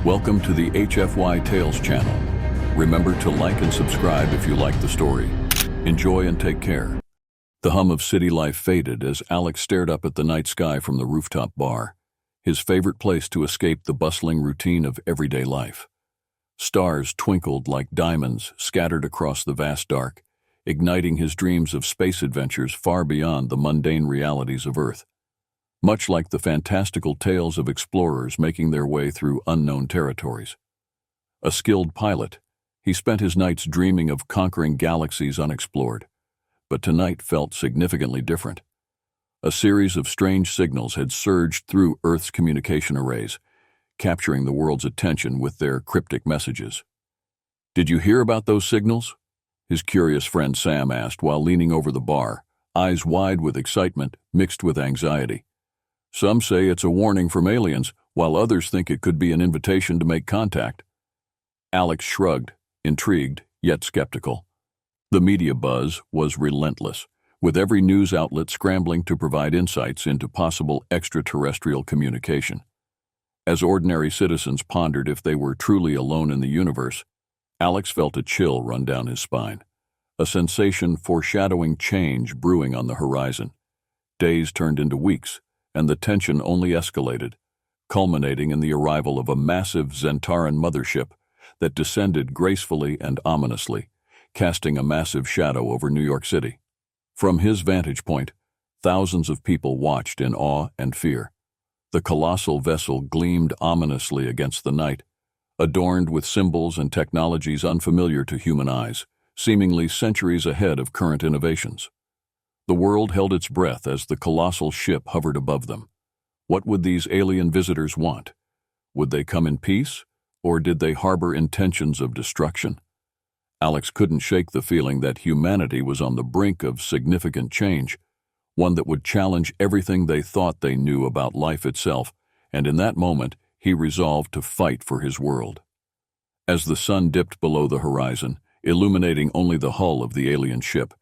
Welcome to the HFY Tales channel. Remember to like and subscribe if you like the story. Enjoy and take care. The hum of city life faded as Alex stared up at the night sky from the rooftop bar, his favorite place to escape the bustling routine of everyday life. Stars twinkled like diamonds scattered across the vast dark, igniting his dreams of space adventures far beyond the mundane realities of Earth. Much like the fantastical tales of explorers making their way through unknown territories. A skilled pilot, he spent his nights dreaming of conquering galaxies unexplored, but tonight felt significantly different. A series of strange signals had surged through Earth's communication arrays, capturing the world's attention with their cryptic messages. "Did you hear about those signals?" his curious friend Sam asked while leaning over the bar, eyes wide with excitement mixed with anxiety. "Some say it's a warning from aliens, while others think it could be an invitation to make contact." Alex shrugged, intrigued yet skeptical. The media buzz was relentless, with every news outlet scrambling to provide insights into possible extraterrestrial communication. As ordinary citizens pondered if they were truly alone in the universe, Alex felt a chill run down his spine, a sensation foreshadowing change brewing on the horizon. Days turned into weeks, and the tension only escalated, culminating in the arrival of a massive Zentaran mothership that descended gracefully and ominously, casting a massive shadow over New York City. From his vantage point, thousands of people watched in awe and fear. The colossal vessel gleamed ominously against the night, adorned with symbols and technologies unfamiliar to human eyes, seemingly centuries ahead of current innovations. The world held its breath as the colossal ship hovered above them. What would these alien visitors want? Would they come in peace, or did they harbor intentions of destruction? Alex couldn't shake the feeling that humanity was on the brink of significant change, one that would challenge everything they thought they knew about life itself, and in that moment, he resolved to fight for his world. As the sun dipped below the horizon, illuminating only the hull of the alien ship,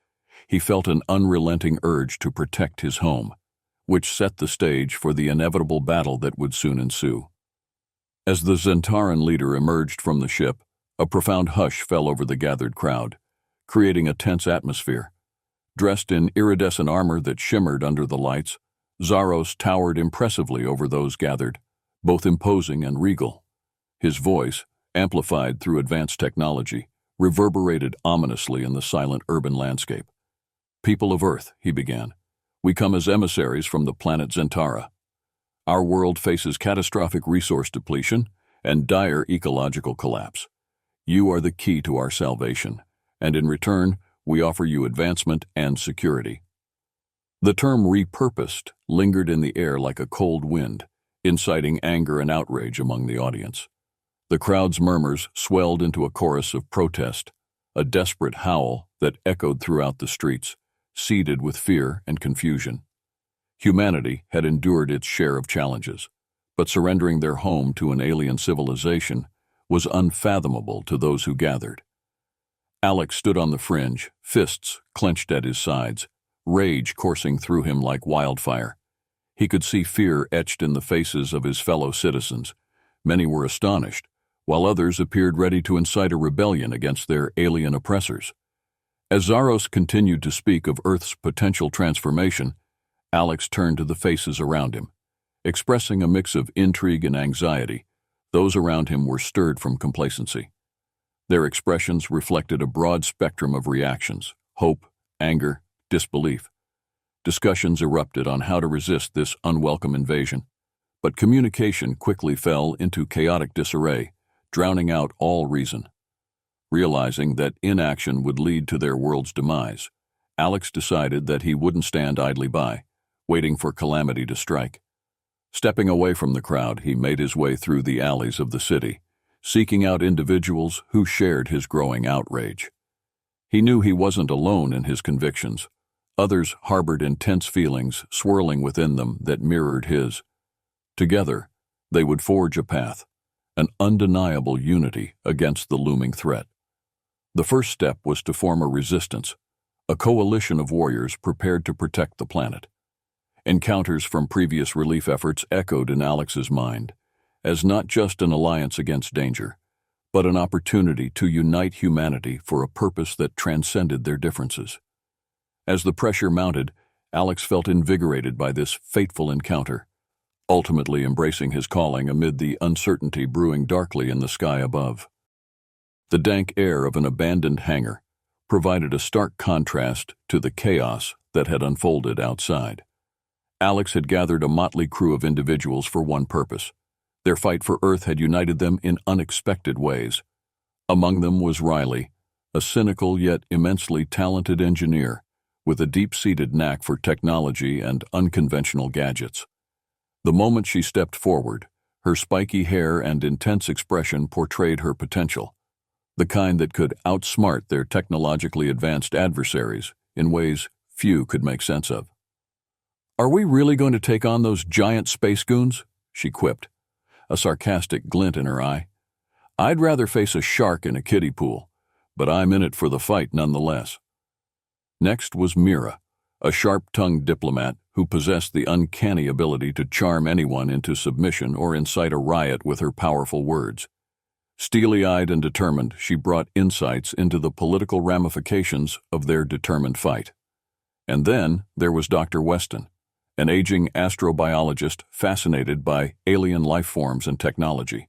he felt an unrelenting urge to protect his home, which set the stage for the inevitable battle that would soon ensue. As the Zentaran leader emerged from the ship, a profound hush fell over the gathered crowd, creating a tense atmosphere. Dressed in iridescent armor that shimmered under the lights, Zaros towered impressively over those gathered, both imposing and regal. His voice, amplified through advanced technology, reverberated ominously in the silent urban landscape. "People of Earth," he began, "we come as emissaries from the planet Zentara. Our world faces catastrophic resource depletion and dire ecological collapse. You are the key to our salvation, and in return, we offer you advancement and security." The term repurposed lingered in the air like a cold wind, inciting anger and outrage among the audience. The crowd's murmurs swelled into a chorus of protest, a desperate howl that echoed throughout the streets, seeded with fear and confusion. Humanity had endured its share of challenges, but surrendering their home to an alien civilization was unfathomable to those who gathered. Alex stood on the fringe, fists clenched at his sides, rage coursing through him like wildfire. He could see fear etched in the faces of his fellow citizens. Many were astonished, while others appeared ready to incite a rebellion against their alien oppressors. As Zaros continued to speak of Earth's potential transformation, Alex turned to the faces around him. Expressing a mix of intrigue and anxiety, those around him were stirred from complacency. Their expressions reflected a broad spectrum of reactions: hope, anger, disbelief. Discussions erupted on how to resist this unwelcome invasion, but communication quickly fell into chaotic disarray, drowning out all reason. Realizing that inaction would lead to their world's demise, Alex decided that he wouldn't stand idly by, waiting for calamity to strike. Stepping away from the crowd, he made his way through the alleys of the city, seeking out individuals who shared his growing outrage. He knew he wasn't alone in his convictions. Others harbored intense feelings swirling within them that mirrored his. Together, they would forge a path, an undeniable unity against the looming threat. The first step was to form a resistance, a coalition of warriors prepared to protect the planet. Encounters from previous relief efforts echoed in Alex's mind, as not just an alliance against danger, but an opportunity to unite humanity for a purpose that transcended their differences. As the pressure mounted, Alex felt invigorated by this fateful encounter, ultimately embracing his calling amid the uncertainty brewing darkly in the sky above. The dank air of an abandoned hangar provided a stark contrast to the chaos that had unfolded outside. Alex had gathered a motley crew of individuals for one purpose. Their fight for Earth had united them in unexpected ways. Among them was Riley, a cynical yet immensely talented engineer with a deep-seated knack for technology and unconventional gadgets. The moment she stepped forward, her spiky hair and intense expression portrayed her potential, the kind that could outsmart their technologically advanced adversaries in ways few could make sense of. "Are we really going to take on those giant space goons?" she quipped, a sarcastic glint in her eye. "I'd rather face a shark in a kiddie pool, but I'm in it for the fight nonetheless." Next was Mira, a sharp-tongued diplomat who possessed the uncanny ability to charm anyone into submission or incite a riot with her powerful words. Steely-eyed and determined, she brought insights into the political ramifications of their determined fight. And then there was Dr. Weston, an aging astrobiologist fascinated by alien life forms and technology.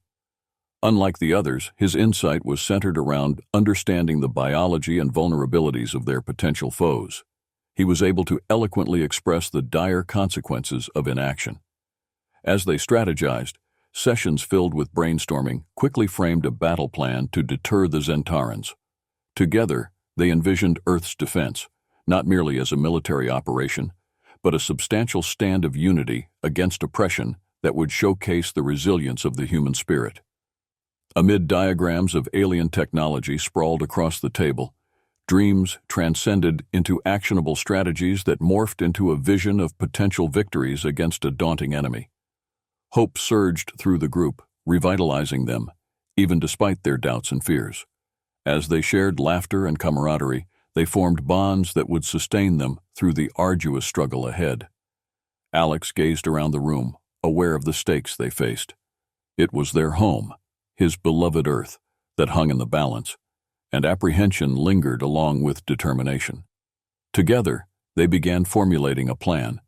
Unlike the others, his insight was centered around understanding the biology and vulnerabilities of their potential foes. He was able to eloquently express the dire consequences of inaction. As they strategized, sessions filled with brainstorming quickly framed a battle plan to deter the Zentarans. Together, they envisioned Earth's defense, not merely as a military operation, but a substantial stand of unity against oppression that would showcase the resilience of the human spirit. Amid diagrams of alien technology sprawled across the table, dreams transcended into actionable strategies that morphed into a vision of potential victories against a daunting enemy. Hope surged through the group, revitalizing them, even despite their doubts and fears. As they shared laughter and camaraderie, they formed bonds that would sustain them through the arduous struggle ahead. Alex gazed around the room, aware of the stakes they faced. It was their home, his beloved Earth, that hung in the balance, and apprehension lingered along with determination. Together, they began formulating a plan,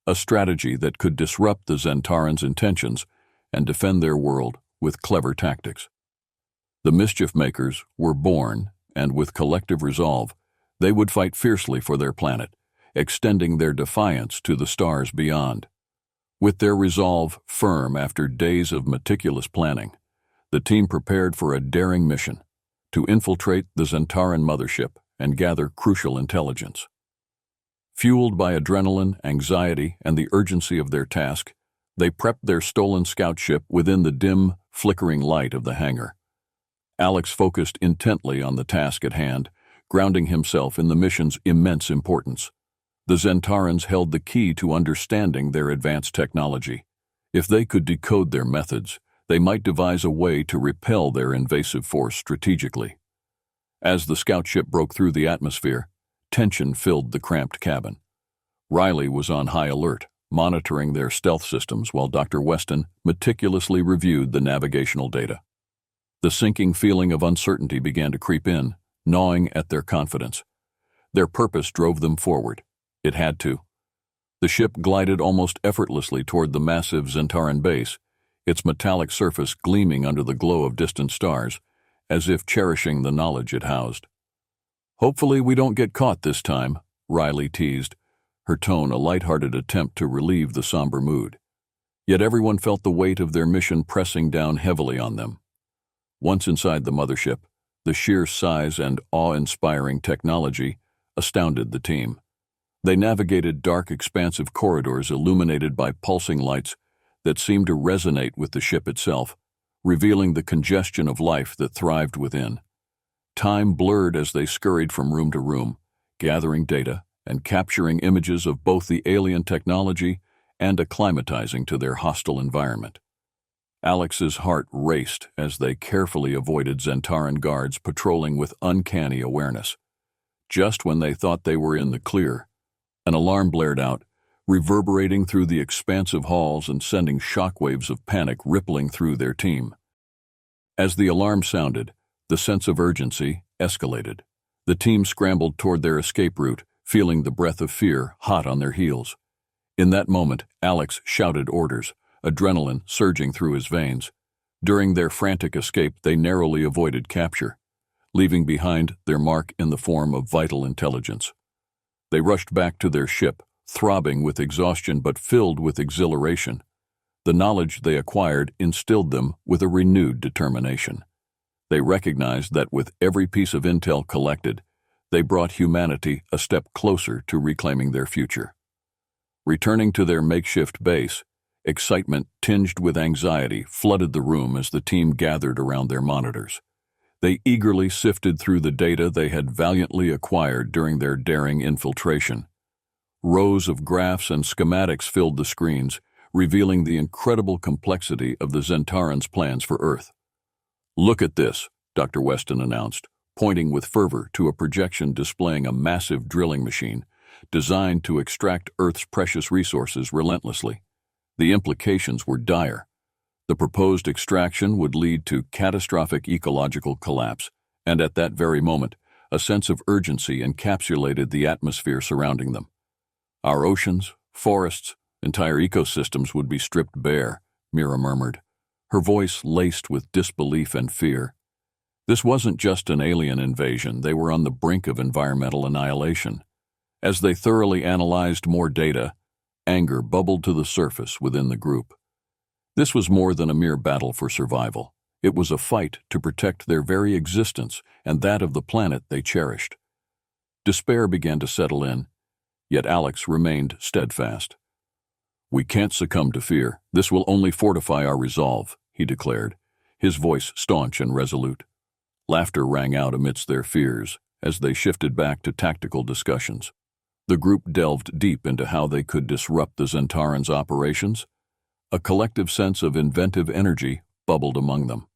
a strategy that could disrupt the Zentarans' intentions and defend their world with clever tactics. The mischief makers were born, and with collective resolve, they would fight fiercely for their planet, extending their defiance to the stars beyond. With their resolve firm after days of meticulous planning, the team prepared for a daring mission to infiltrate the Zentaran mothership and gather crucial intelligence. Fueled by adrenaline, anxiety, and the urgency of their task, they prepped their stolen scout ship within the dim, flickering light of the hangar. Alex focused intently on the task at hand, grounding himself in the mission's immense importance. The Zentarans held the key to understanding their advanced technology. If they could decode their methods, they might devise a way to repel their invasive force strategically. As the scout ship broke through the atmosphere, tension filled the cramped cabin. Riley was on high alert, monitoring their stealth systems while Dr. Weston meticulously reviewed the navigational data. The sinking feeling of uncertainty began to creep in, gnawing at their confidence. Their purpose drove them forward. It had to. The ship glided almost effortlessly toward the massive Zentaran base, its metallic surface gleaming under the glow of distant stars, as if cherishing the knowledge it housed. "Hopefully we don't get caught this time," Riley teased, her tone a light-hearted attempt to relieve the somber mood. Yet everyone felt the weight of their mission pressing down heavily on them. Once inside the mothership, the sheer size and awe-inspiring technology astounded the team. They navigated dark, expansive corridors illuminated by pulsing lights that seemed to resonate with the ship itself, revealing the congestion of life that thrived within. Time blurred as they scurried from room to room, gathering data and capturing images of both the alien technology and acclimatizing to their hostile environment. Alex's heart raced as they carefully avoided Zentaran guards patrolling with uncanny awareness. Just when they thought they were in the clear, an alarm blared out, reverberating through the expansive halls and sending shockwaves of panic rippling through their team. As the alarm sounded, the sense of urgency escalated. The team scrambled toward their escape route, feeling the breath of fear hot on their heels. In that moment, Alex shouted orders, adrenaline surging through his veins. During their frantic escape, they narrowly avoided capture, leaving behind their mark in the form of vital intelligence. They rushed back to their ship, throbbing with exhaustion but filled with exhilaration. The knowledge they acquired instilled them with a renewed determination. They recognized that with every piece of intel collected, they brought humanity a step closer to reclaiming their future. Returning to their makeshift base, excitement tinged with anxiety flooded the room as the team gathered around their monitors. They eagerly sifted through the data they had valiantly acquired during their daring infiltration. Rows of graphs and schematics filled the screens, revealing the incredible complexity of the Zentarans' plans for Earth. "Look at this," Dr. Weston announced, pointing with fervor to a projection displaying a massive drilling machine designed to extract Earth's precious resources relentlessly. The implications were dire. The proposed extraction would lead to catastrophic ecological collapse, and at that very moment, a sense of urgency encapsulated the atmosphere surrounding them. Our oceans, forests, entire ecosystems would be stripped bare, Mira murmured, her voice laced with disbelief and fear. This wasn't just an alien invasion, they were on the brink of environmental annihilation. As they thoroughly analyzed more data, anger bubbled to the surface within the group. This was more than a mere battle for survival. It was a fight to protect their very existence and that of the planet they cherished. Despair began to settle in, yet Alex remained steadfast. "We can't succumb to fear. This will only fortify our resolve," he declared, his voice staunch and resolute. Laughter rang out amidst their fears as they shifted back to tactical discussions. The group delved deep into how they could disrupt the Zentarans' operations. A collective sense of inventive energy bubbled among them.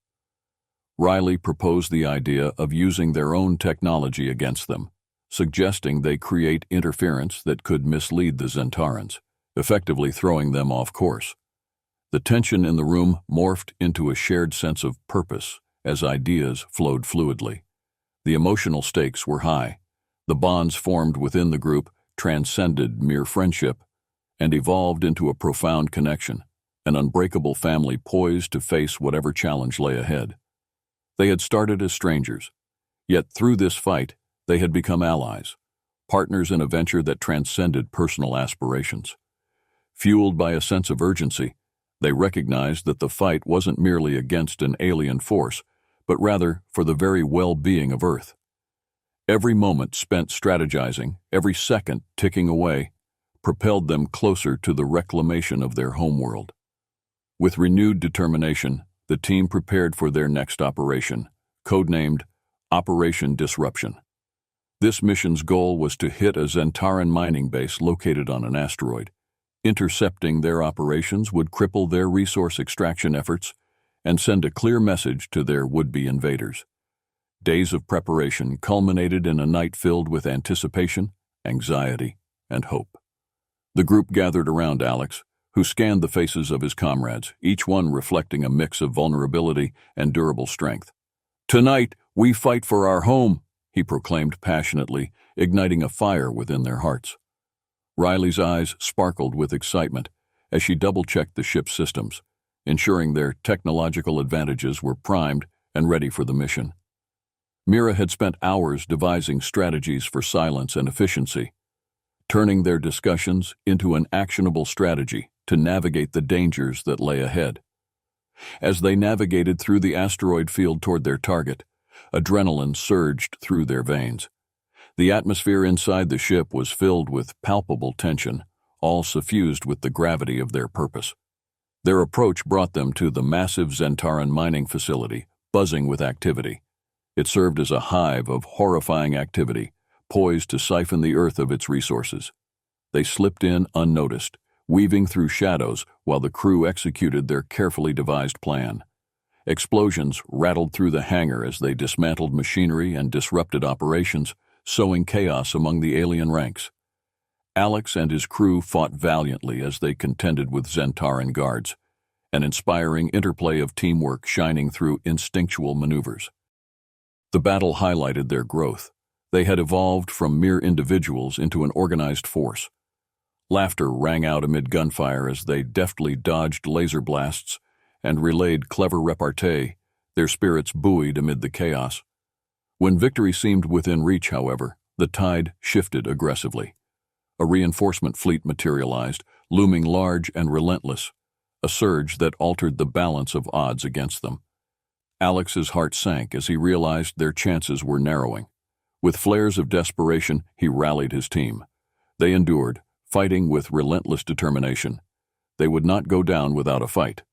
Riley proposed the idea of using their own technology against them, suggesting they create interference that could mislead the Zentarans, effectively throwing them off course. The tension in the room morphed into a shared sense of purpose as ideas flowed fluidly. The emotional stakes were high. The bonds formed within the group transcended mere friendship and evolved into a profound connection, an unbreakable family poised to face whatever challenge lay ahead. They had started as strangers, yet through this fight, they had become allies, partners in a venture that transcended personal aspirations. Fueled by a sense of urgency, they recognized that the fight wasn't merely against an alien force, but rather for the very well-being of Earth. Every moment spent strategizing, every second ticking away, propelled them closer to the reclamation of their homeworld. With renewed determination, the team prepared for their next operation, codenamed Operation Disruption. This mission's goal was to hit a Zentaran mining base located on an asteroid. Intercepting their operations would cripple their resource extraction efforts and send a clear message to their would-be invaders. Days of preparation culminated in a night filled with anticipation, anxiety, and hope. The group gathered around Alex, who scanned the faces of his comrades, each one reflecting a mix of vulnerability and durable strength. "Tonight, we fight for our home," he proclaimed passionately, igniting a fire within their hearts. Riley's eyes sparkled with excitement as she double-checked the ship's systems, ensuring their technological advantages were primed and ready for the mission. Mira had spent hours devising strategies for silence and efficiency, turning their discussions into an actionable strategy to navigate the dangers that lay ahead. As they navigated through the asteroid field toward their target, adrenaline surged through their veins. The atmosphere inside the ship was filled with palpable tension, all suffused with the gravity of their purpose. Their approach brought them to the massive Zentaran mining facility, buzzing with activity. It served as a hive of horrifying activity, poised to siphon the Earth of its resources. They slipped in unnoticed, weaving through shadows while the crew executed their carefully devised plan. Explosions rattled through the hangar as they dismantled machinery and disrupted operations, sowing chaos among the alien ranks. Alex and his crew fought valiantly as they contended with Zentaran guards, an inspiring interplay of teamwork shining through instinctual maneuvers. The battle highlighted their growth. They had evolved from mere individuals into an organized force. Laughter rang out amid gunfire as they deftly dodged laser blasts and relayed clever repartee, their spirits buoyed amid the chaos. When victory seemed within reach, however, the tide shifted aggressively. A reinforcement fleet materialized, looming large and relentless, a surge that altered the balance of odds against them. Alex's heart sank as he realized their chances were narrowing. With flares of desperation, he rallied his team. They endured, fighting with relentless determination. They would not go down without a fight.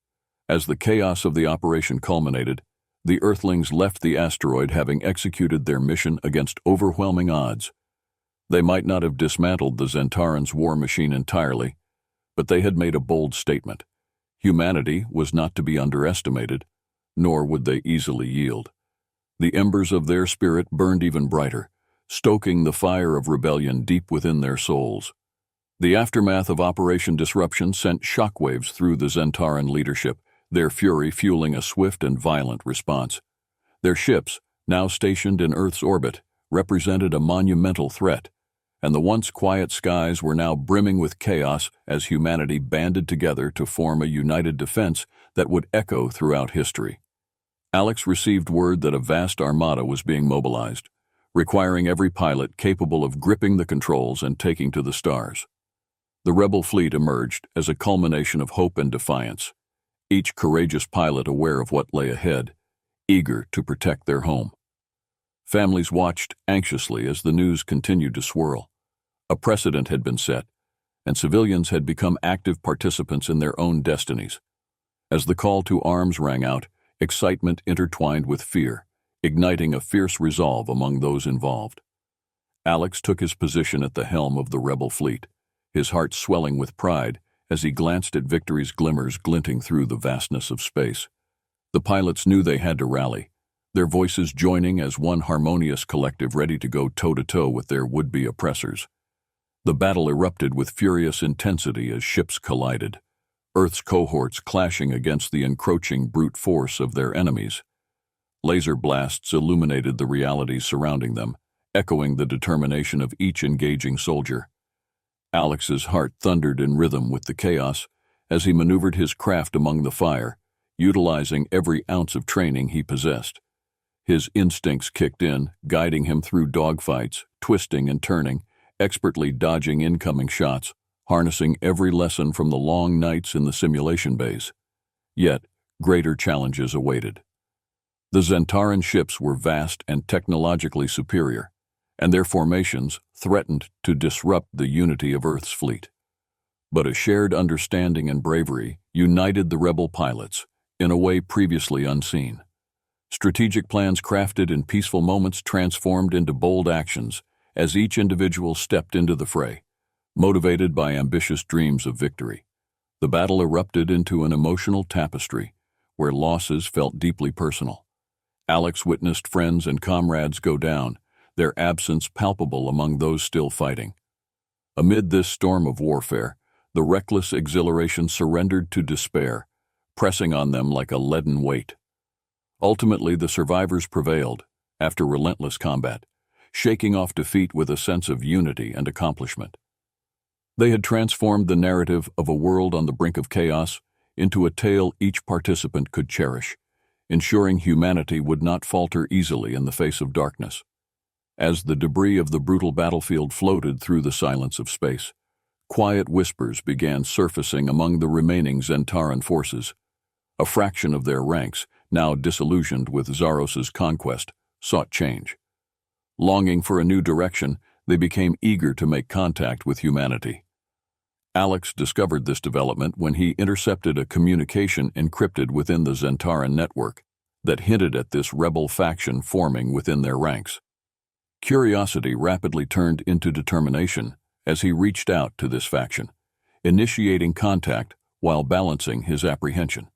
As the chaos of the operation culminated, the Earthlings left the asteroid having executed their mission against overwhelming odds. They might not have dismantled the Zentarans' war machine entirely, but they had made a bold statement. Humanity was not to be underestimated, nor would they easily yield. The embers of their spirit burned even brighter, stoking the fire of rebellion deep within their souls. The aftermath of Operation Disruption sent shockwaves through the Zentaran leadership, their fury fueling a swift and violent response. Their ships, now stationed in Earth's orbit, represented a monumental threat, and the once quiet skies were now brimming with chaos as humanity banded together to form a united defense that would echo throughout history. Alex received word that a vast armada was being mobilized, requiring every pilot capable of gripping the controls and taking to the stars. The rebel fleet emerged as a culmination of hope and defiance, each courageous pilot aware of what lay ahead, eager to protect their home. Families watched anxiously as the news continued to swirl. A precedent had been set, and civilians had become active participants in their own destinies. As the call to arms rang out, excitement intertwined with fear, igniting a fierce resolve among those involved. Alex took his position at the helm of the rebel fleet, his heart swelling with pride as he glanced at victory's glimmers glinting through the vastness of space. The pilots knew they had to rally, their voices joining as one harmonious collective ready to go toe-to-toe with their would-be oppressors. The battle erupted with furious intensity as ships collided, Earth's cohorts clashing against the encroaching brute force of their enemies. Laser blasts illuminated the realities surrounding them, echoing the determination of each engaging soldier. Alex's heart thundered in rhythm with the chaos as he maneuvered his craft among the fire, utilizing every ounce of training he possessed. His instincts kicked in, guiding him through dogfights, twisting and turning, expertly dodging incoming shots, harnessing every lesson from the long nights in the simulation bays. Yet, greater challenges awaited. The Zentaran ships were vast and technologically superior, and their formations threatened to disrupt the unity of Earth's fleet. But a shared understanding and bravery united the rebel pilots in a way previously unseen. Strategic plans crafted in peaceful moments transformed into bold actions as each individual stepped into the fray, motivated by ambitious dreams of victory. The battle erupted into an emotional tapestry where losses felt deeply personal. Alex witnessed friends and comrades go down, their absence palpable among those still fighting. Amid this storm of warfare, the reckless exhilaration surrendered to despair, pressing on them like a leaden weight. Ultimately, the survivors prevailed, after relentless combat, shaking off defeat with a sense of unity and accomplishment. They had transformed the narrative of a world on the brink of chaos into a tale each participant could cherish, ensuring humanity would not falter easily in the face of darkness. As the debris of the brutal battlefield floated through the silence of space, quiet whispers began surfacing among the remaining Zentaran forces. A fraction of their ranks, now disillusioned with Zaros's conquest, sought change. Longing for a new direction, they became eager to make contact with humanity. Alex discovered this development when he intercepted a communication encrypted within the Zentaran network that hinted at this rebel faction forming within their ranks. Curiosity rapidly turned into determination as he reached out to this faction, initiating contact while balancing his apprehension.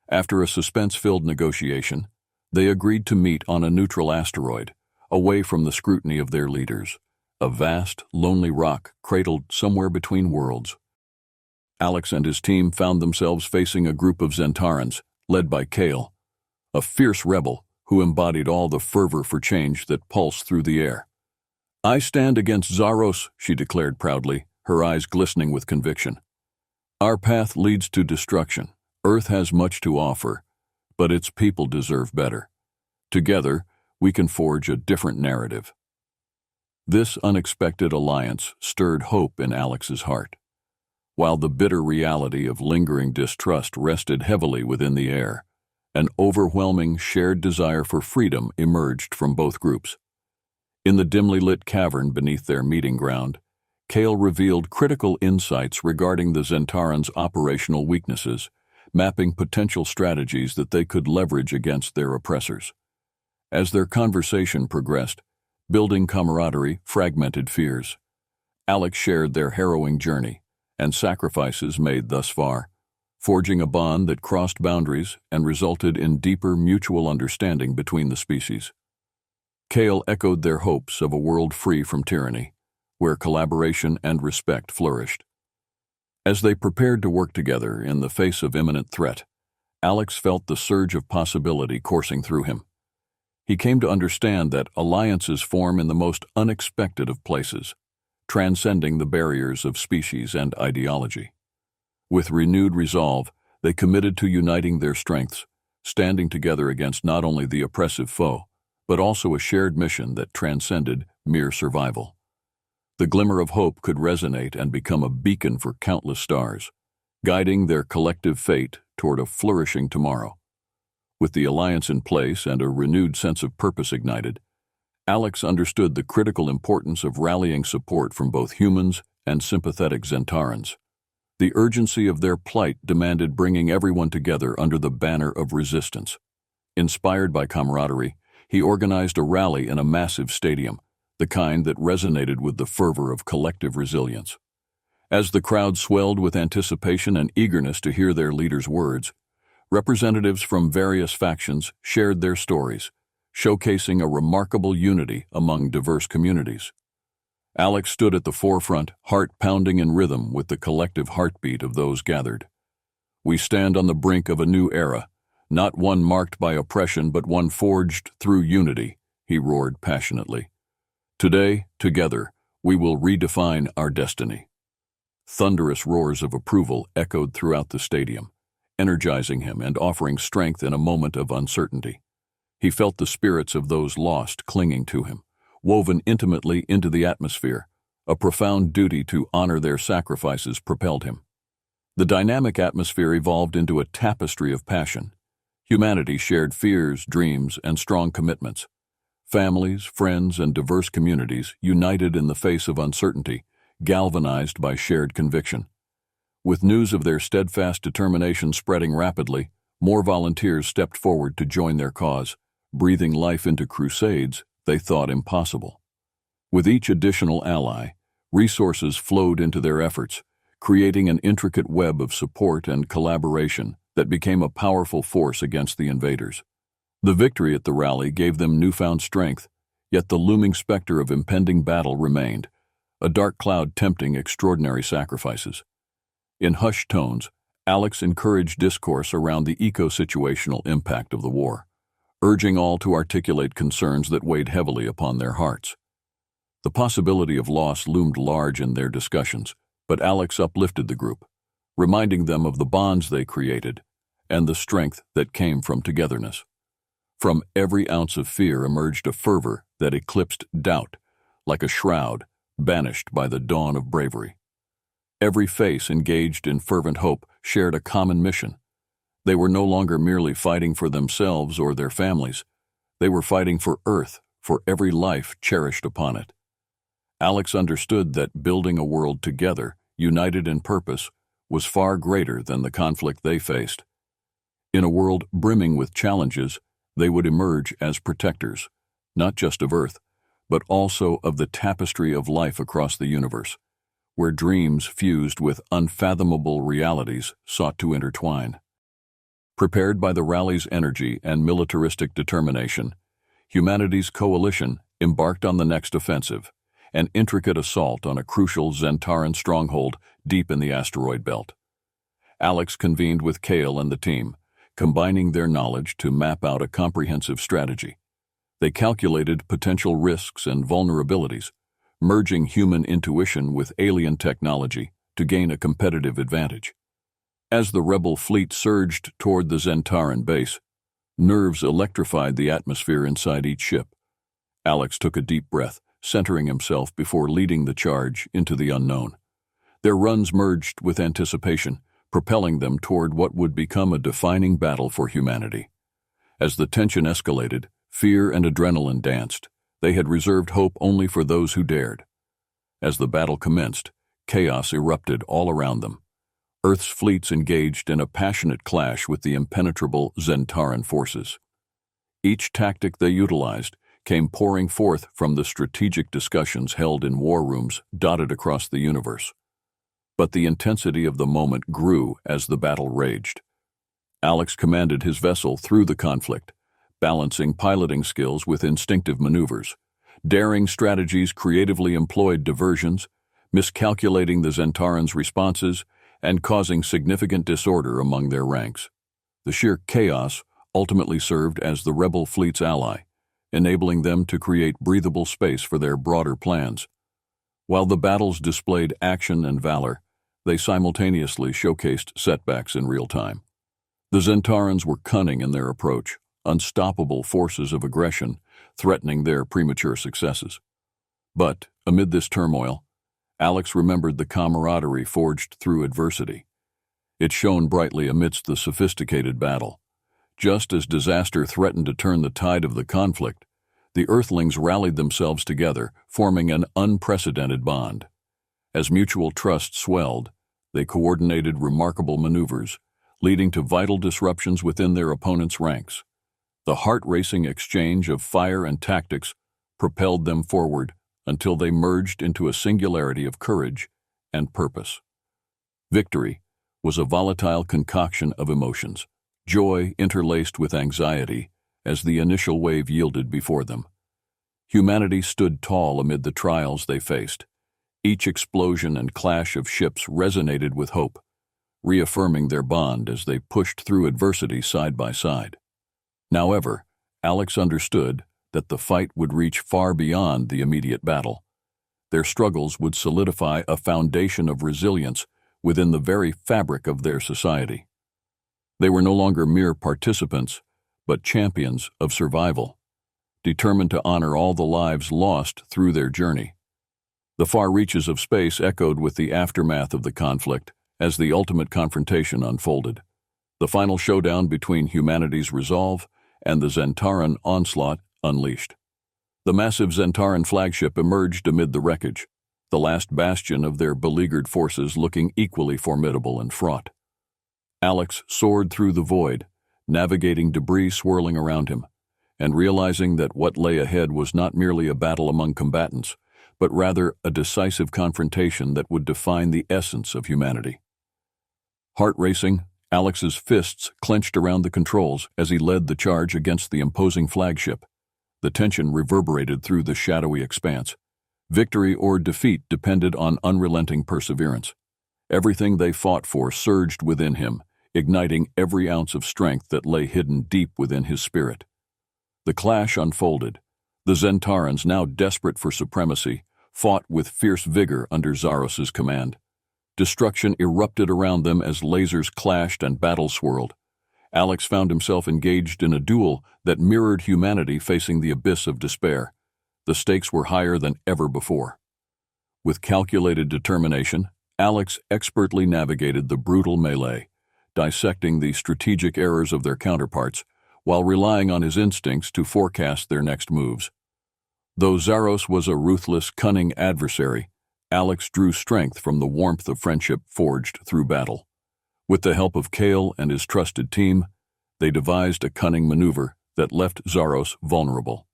After a suspense-filled negotiation, they agreed to meet on a neutral asteroid, away from the scrutiny of their leaders, a vast, lonely rock cradled somewhere between worlds. Alex and his team found themselves facing a group of Zentarans, led by Kale, a fierce rebel who embodied all the fervor for change that pulsed through the air. "I stand against Zaros," she declared proudly, her eyes glistening with conviction. "Our path leads to destruction. Earth has much to offer, but its people deserve better. Together, we can forge a different narrative." This unexpected alliance stirred hope in Alex's heart, while the bitter reality of lingering distrust rested heavily within the air. An overwhelming shared desire for freedom emerged from both groups. In the dimly lit cavern beneath their meeting ground, Kale revealed critical insights regarding the Zentarans' operational weaknesses, mapping potential strategies that they could leverage against their oppressors. As their conversation progressed, building camaraderie fragmented fears. Alex shared their harrowing journey and sacrifices made thus far, forging a bond that crossed boundaries and resulted in deeper mutual understanding between the species. Kale echoed their hopes of a world free from tyranny, where collaboration and respect flourished. As they prepared to work together in the face of imminent threat, Alex felt the surge of possibility coursing through him. He came to understand that alliances form in the most unexpected of places, transcending the barriers of species and ideology. With renewed resolve, they committed to uniting their strengths, standing together against not only the oppressive foe, but also a shared mission that transcended mere survival. The glimmer of hope could resonate and become a beacon for countless stars, guiding their collective fate toward a flourishing tomorrow. With the alliance in place and a renewed sense of purpose ignited, Alex understood the critical importance of rallying support from both humans and sympathetic Zentarans. The urgency of their plight demanded bringing everyone together under the banner of resistance. Inspired by camaraderie, he organized a rally in a massive stadium, the kind that resonated with the fervor of collective resilience. As the crowd swelled with anticipation and eagerness to hear their leader's words, representatives from various factions shared their stories, showcasing a remarkable unity among diverse communities. Alex stood at the forefront, heart pounding in rhythm with the collective heartbeat of those gathered. "We stand on the brink of a new era, not one marked by oppression but one forged through unity," he roared passionately. "Today, together, we will redefine our destiny." Thunderous roars of approval echoed throughout the stadium, energizing him and offering strength in a moment of uncertainty. He felt the spirits of those lost clinging to him, woven intimately into the atmosphere. A profound duty to honor their sacrifices propelled him. The dynamic atmosphere evolved into a tapestry of passion. Humanity shared fears, dreams, and strong commitments. Families, friends, and diverse communities united in the face of uncertainty, galvanized by shared conviction. With news of their steadfast determination spreading rapidly, more volunteers stepped forward to join their cause, breathing life into crusades they thought impossible. With each additional ally, resources flowed into their efforts, creating an intricate web of support and collaboration that became a powerful force against the invaders. The victory at the rally gave them newfound strength, yet the looming specter of impending battle remained, a dark cloud tempting extraordinary sacrifices. In hushed tones, Alex encouraged discourse around the eco-situational impact of the war, urging all to articulate concerns that weighed heavily upon their hearts. The possibility of loss loomed large in their discussions, but Alex uplifted the group, reminding them of the bonds they created and the strength that came from togetherness. From every ounce of fear emerged a fervor that eclipsed doubt, like a shroud banished by the dawn of bravery. Every face engaged in fervent hope shared a common mission. They were no longer merely fighting for themselves or their families. They were fighting for Earth, for every life cherished upon it. Alex understood that building a world together, united in purpose, was far greater than the conflict they faced. In a world brimming with challenges, they would emerge as protectors, not just of Earth, but also of the tapestry of life across the universe, where dreams fused with unfathomable realities sought to intertwine. Prepared by the rally's energy and militaristic determination, humanity's coalition embarked on the next offensive, an intricate assault on a crucial Zentaran stronghold deep in the asteroid belt. Alex convened with Kale and the team, combining their knowledge to map out a comprehensive strategy. They calculated potential risks and vulnerabilities, merging human intuition with alien technology to gain a competitive advantage. As the rebel fleet surged toward the Zentaran base, nerves electrified the atmosphere inside each ship. Alex took a deep breath, centering himself before leading the charge into the unknown. Their runs merged with anticipation, propelling them toward what would become a defining battle for humanity. As the tension escalated, fear and adrenaline danced. They had reserved hope only for those who dared. As the battle commenced, chaos erupted all around them. Earth's fleets engaged in a passionate clash with the impenetrable Zentaran forces. Each tactic they utilized came pouring forth from the strategic discussions held in war rooms dotted across the universe. But the intensity of the moment grew as the battle raged. Alex commanded his vessel through the conflict, balancing piloting skills with instinctive maneuvers. Daring strategies creatively employed diversions, miscalculating the Zentarans' responses, and causing significant disorder among their ranks. The sheer chaos ultimately served as the rebel fleet's ally, enabling them to create breathable space for their broader plans. While the battles displayed action and valor, they simultaneously showcased setbacks in real time. The Zentarans were cunning in their approach, unstoppable forces of aggression threatening their premature successes. But, amid this turmoil, Alex remembered the camaraderie forged through adversity. It shone brightly amidst the sophisticated battle. Just as disaster threatened to turn the tide of the conflict, the Earthlings rallied themselves together, forming an unprecedented bond. As mutual trust swelled, they coordinated remarkable maneuvers, leading to vital disruptions within their opponents' ranks. The heart-racing exchange of fire and tactics propelled them forward until they merged into a singularity of courage and purpose. Victory was a volatile concoction of emotions, joy interlaced with anxiety as the initial wave yielded before them. Humanity stood tall amid the trials they faced. Each explosion and clash of ships resonated with hope, reaffirming their bond as they pushed through adversity side by side. However, Alex understood that the fight would reach far beyond the immediate battle. Their struggles would solidify a foundation of resilience within the very fabric of their society. They were no longer mere participants, but champions of survival, determined to honor all the lives lost through their journey. The far reaches of space echoed with the aftermath of the conflict as the ultimate confrontation unfolded, the final showdown between humanity's resolve and the Zentaran onslaught unleashed. The massive Zentaran flagship emerged amid the wreckage, the last bastion of their beleaguered forces looking equally formidable and fraught. Alex soared through the void, navigating debris swirling around him, and realizing that what lay ahead was not merely a battle among combatants, but rather a decisive confrontation that would define the essence of humanity. Heart racing, Alex's fists clenched around the controls as he led the charge against the imposing flagship. The tension reverberated through the shadowy expanse. Victory or defeat depended on unrelenting perseverance. Everything they fought for surged within him, igniting every ounce of strength that lay hidden deep within his spirit. The clash unfolded. The Zentarans, now desperate for supremacy, fought with fierce vigor under Zaros's command. Destruction erupted around them as lasers clashed and battle swirled. Alex found himself engaged in a duel that mirrored humanity facing the abyss of despair. The stakes were higher than ever before. With calculated determination, Alex expertly navigated the brutal melee, dissecting the strategic errors of their counterparts while relying on his instincts to forecast their next moves. Though Zaros was a ruthless, cunning adversary, Alex drew strength from the warmth of friendship forged through battle. With the help of Kale and his trusted team, they devised a cunning maneuver that left Zaros vulnerable.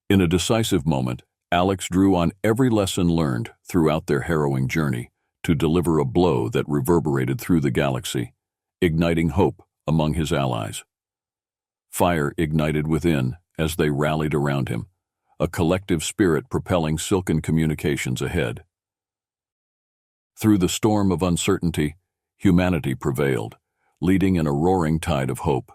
In a decisive moment, Alex drew on every lesson learned throughout their harrowing journey to deliver a blow that reverberated through the galaxy, igniting hope among his allies. Fire ignited within as they rallied around him, a collective spirit propelling silken communications ahead. Through the storm of uncertainty, humanity prevailed, leading in a roaring tide of hope,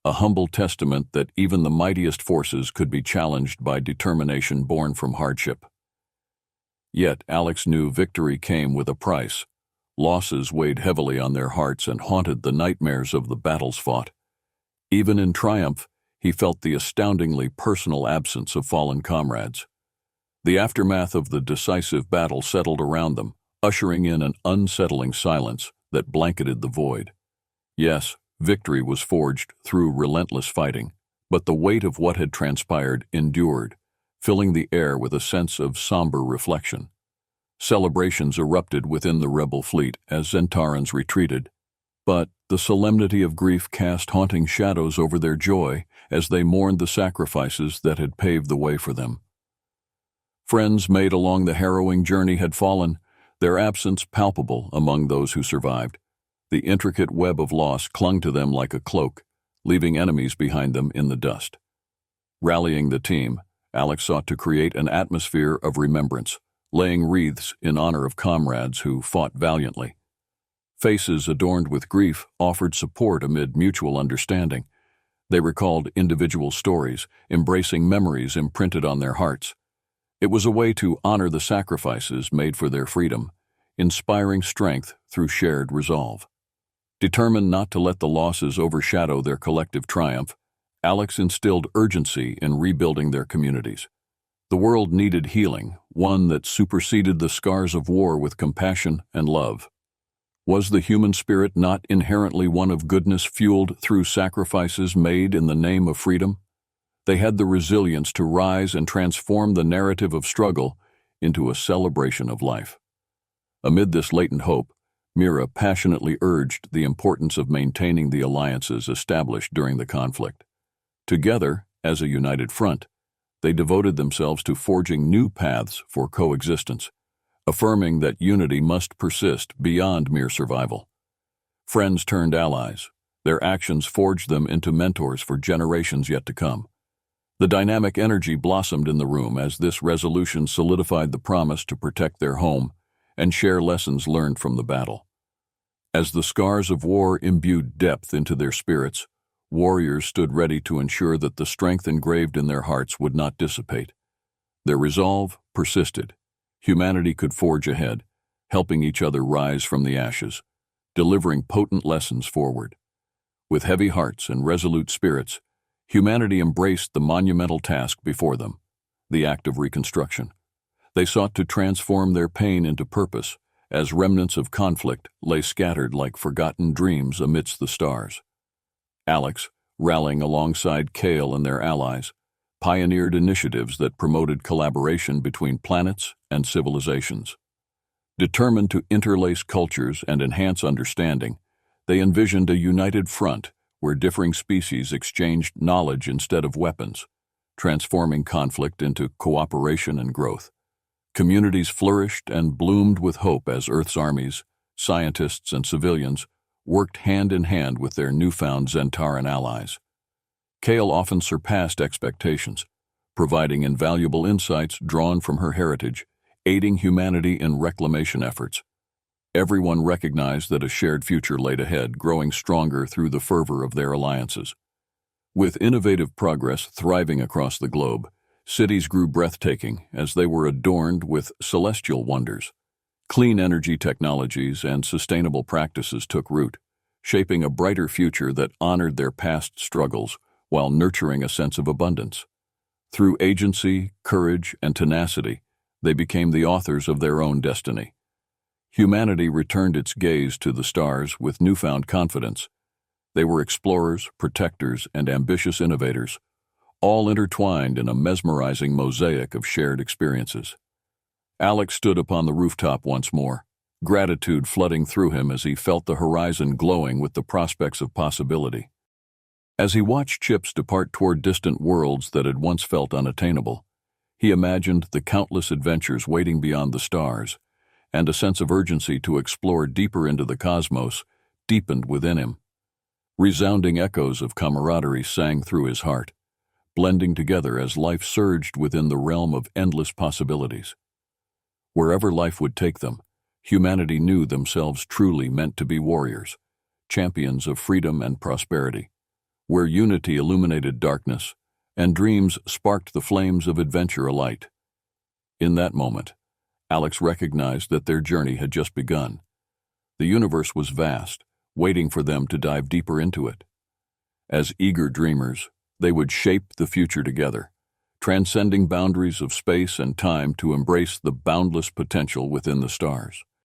a humble testament that even the mightiest forces could be challenged by determination born from hardship. Yet Alex knew victory came with a price. Losses weighed heavily on their hearts and haunted the nightmares of the battles fought. Even in triumph, he felt the astoundingly personal absence of fallen comrades. The aftermath of the decisive battle settled around them, ushering in an unsettling silence that blanketed the void. Yes, victory was forged through relentless fighting, but the weight of what had transpired endured, filling the air with a sense of somber reflection. Celebrations erupted within the rebel fleet as Zentarans retreated, but the solemnity of grief cast haunting shadows over their joy as they mourned the sacrifices that had paved the way for them. Friends made along the harrowing journey had fallen, their absence palpable among those who survived. The intricate web of loss clung to them like a cloak, leaving enemies behind them in the dust. Rallying the team, Alex sought to create an atmosphere of remembrance, laying wreaths in honor of comrades who fought valiantly. Faces adorned with grief offered support amid mutual understanding. They recalled individual stories, embracing memories imprinted on their hearts. It was a way to honor the sacrifices made for their freedom, inspiring strength through shared resolve. Determined not to let the losses overshadow their collective triumph, Alex instilled urgency in rebuilding their communities. The world needed healing, one that superseded the scars of war with compassion and love. Was the human spirit not inherently one of goodness fueled through sacrifices made in the name of freedom? They had the resilience to rise and transform the narrative of struggle into a celebration of life. Amid this latent hope, Mira passionately urged the importance of maintaining the alliances established during the conflict. Together, as a united front, they devoted themselves to forging new paths for coexistence, affirming that unity must persist beyond mere survival. Friends turned allies. Their actions forged them into mentors for generations yet to come. The dynamic energy blossomed in the room as this resolution solidified the promise to protect their home and share lessons learned from the battle. As the scars of war imbued depth into their spirits, warriors stood ready to ensure that the strength engraved in their hearts would not dissipate. Their resolve persisted. Humanity could forge ahead, helping each other rise from the ashes, delivering potent lessons forward. With heavy hearts and resolute spirits, humanity embraced the monumental task before them, the act of reconstruction. They sought to transform their pain into purpose, as remnants of conflict lay scattered like forgotten dreams amidst the stars. Alex, rallying alongside Kale and their allies, pioneered initiatives that promoted collaboration between planets and civilizations. Determined to interlace cultures and enhance understanding, they envisioned a united front where differing species exchanged knowledge instead of weapons, transforming conflict into cooperation and growth. Communities flourished and bloomed with hope as Earth's armies, scientists, and civilians worked hand in hand with their newfound Zentaran allies. Kale often surpassed expectations, providing invaluable insights drawn from her heritage, aiding humanity in reclamation efforts. Everyone recognized that a shared future laid ahead, growing stronger through the fervor of their alliances. With innovative progress thriving across the globe, cities grew breathtaking as they were adorned with celestial wonders. Clean energy technologies and sustainable practices took root, shaping a brighter future that honored their past struggles while nurturing a sense of abundance. Through agency, courage, and tenacity, they became the authors of their own destiny. Humanity returned its gaze to the stars with newfound confidence. They were explorers, protectors, and ambitious innovators, all intertwined in a mesmerizing mosaic of shared experiences. Alex stood upon the rooftop once more, gratitude flooding through him as he felt the horizon glowing with the prospects of possibility. As he watched ships depart toward distant worlds that had once felt unattainable, he imagined the countless adventures waiting beyond the stars, and a sense of urgency to explore deeper into the cosmos deepened within him. Resounding echoes of camaraderie sang through his heart. blending together as life surged within the realm of endless possibilities. Wherever life would take them, humanity knew themselves truly meant to be warriors, champions of freedom and prosperity, where unity illuminated darkness and dreams sparked the flames of adventure alight. In that moment, Alex recognized that their journey had just begun. The universe was vast, waiting for them to dive deeper into it. As eager dreamers, they would shape the future together, transcending boundaries of space and time to embrace the boundless potential within the stars.